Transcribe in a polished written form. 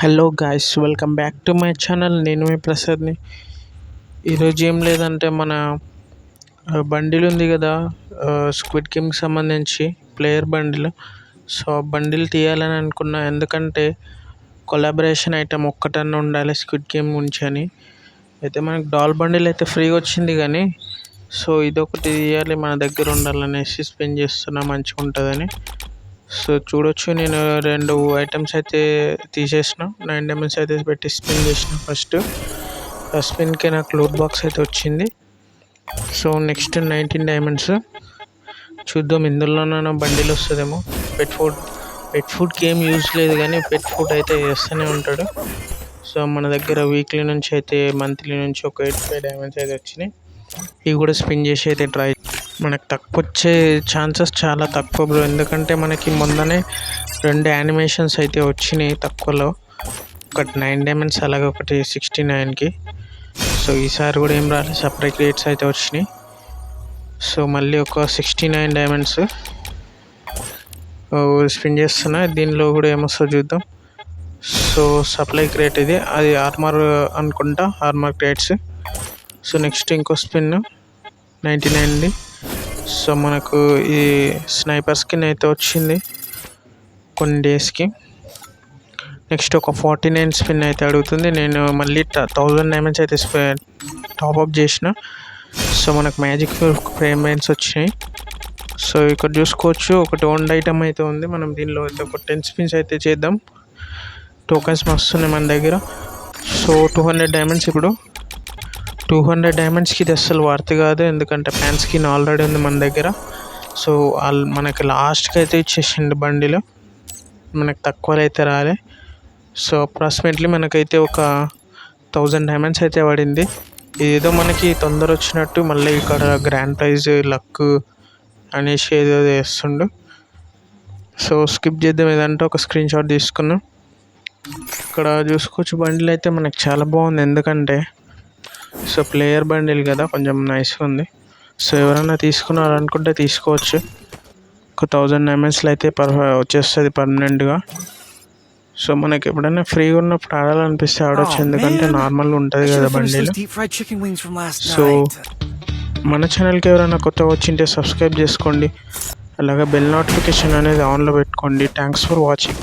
Hello guys, welcome back to my channel. నేను మీ ప్రసాద్ని. ఈరోజు ఏం లేదంటే మన బండిల్ ఉంది కదా, స్క్విడ్ గేమ్కి సంబంధించి ప్లేయర్ బండిల్. సో బండిల్ తీయాలని అనుకున్నా, ఎందుకంటే కొలాబరేషన్ ఐటమ్ ఒక్కటన్నా ఉండాలి స్క్విడ్ గేమ్ గురించి అని. అయితే మనకు డాల్ బండిల్ అయితే ఫ్రీగా వచ్చింది, కానీ సో ఇదొకటి తీయాలి, మన దగ్గర ఉండాలనేసి స్పెండ్ చేస్తున్నా, మంచిగా ఉంటుందని. సో చూడొచ్చు, నేను 2 ఐటమ్స్ అయితే తీసేసిన, 9 డైమండ్స్ అయితే పెట్టి స్పిన్ చేసిన. ఫస్ట్ స్పిన్కి నాకు లూట్ బాక్స్ అయితే వచ్చింది. సో నెక్స్ట్ 19 డైమండ్స్ చూద్దాం, ఇందులోనైనా బండిల్ వస్తుందేమో. పెట్ ఫుడ్కి ఏం యూజ్ లేదు, కానీ పెట్ ఫుడ్ అయితే వేస్తూనే ఉంటాడు. సో మన దగ్గర వీక్లీ నుంచి అయితే మంత్లీ నుంచి ఒక 85 డైమండ్స్ అయితే వచ్చినాయి. ఇవి కూడా స్పిన్ చేసి అయితే ట్రై. మనకు తక్కువ వచ్చే ఛాన్సెస్ చాలా తక్కువ బ్రో, ఎందుకంటే మనకి మొన్ననే 2 యానిమేషన్స్ అయితే వచ్చినాయి తక్కువలో. ఒకటి 9 డైమండ్స్, అలాగే ఒకటి 69కి. సో ఈసారి కూడా ఏం రాలేదు, సపరేట్ రేట్స్ అయితే వచ్చినాయి. సో మళ్ళీ ఒక 69 డైమండ్స్ స్పిన్ చేస్తున్నా, దీనిలో కూడా ఏమొస్తుందో చూద్దాం. సో సప్లై క్రేట్ ఇది, అది ఆర్మర్ అనుకుంటా, ఆర్మర్ క్రేట్స్. సో నెక్స్ట్ ఇంకో స్పిన్ 99ది. సో మనకు ఈ స్నైపర్ స్కిన్ అయితే వచ్చింది కొన్ని డేస్కి. నెక్స్ట్ ఒక 49 స్పిన్ అయితే అడుగుతుంది. నేను మళ్ళీ 1000 డైమండ్స్ అయితే టాప్అప్ చేసిన. సో మనకు మ్యాజిక్ పేమెంట్స్ వచ్చినాయి. సో ఇక్కడ చూసుకోవచ్చు, ఒకటి ఓన్డ్ ఐటమ్ అయితే ఉంది. మనం దీనిలో అయితే ఒక 10 స్పిన్స్ అయితే చేద్దాం. టోకెన్స్ మస్తున్నాయి మన దగ్గర. So 200 diamonds. ఇప్పుడు 200 డైమండ్స్కి ఇది అస్సలు వర్త్ కాదు, ఎందుకంటే ప్యాన్ స్కిన్ ఆల్రెడీ ఉంది మన దగ్గర. సో మనకి లాస్ట్కి అయితే ఇచ్చేసిండు బండిలో, మనకు తక్కువలో అయితే రాలే. సో అప్రాక్సిమేట్లీ మనకైతే ఒక 1000 డైమండ్స్ అయితే పడింది. ఏదో మనకి తొందర వచ్చినట్టు మళ్ళీ ఇక్కడ గ్రాండ్ ప్రైజ్ లక్ అనేసి ఏదో చేస్తుండు. సో స్కిప్ చేద్దాం, ఏదంటే ఒక స్క్రీన్ షాట్ తీసుకున్నాం. ఇక్కడ చూసుకోవచ్చు, బండిల్ అయితే మనకు చాలా బాగుంది, ఎందుకంటే సో ప్లేయర్ బండిల్ కదా, కొంచెం నైస్గా ఉంది. సో ఎవరైనా తీసుకున్నారనుకుంటే తీసుకోవచ్చు. ఒక 1000 డైమండ్స్లో అయితే వచ్చేస్తుంది పర్మనెంట్గా. సో మనకి ఎప్పుడైనా ఫ్రీగా ఉన్నప్పుడు ఆడాలనిపిస్తే ఆడవచ్చు, ఎందుకంటే నార్మల్గా ఉంటుంది కదా బండిల్. సో మన ఛానల్కి ఎవరైనా కొత్తగా వచ్చింటే సబ్స్క్రైబ్ చేసుకోండి, అలాగే బెల్ నోటిఫికేషన్ అనేది ఆన్లో పెట్టుకోండి. Thanks for watching.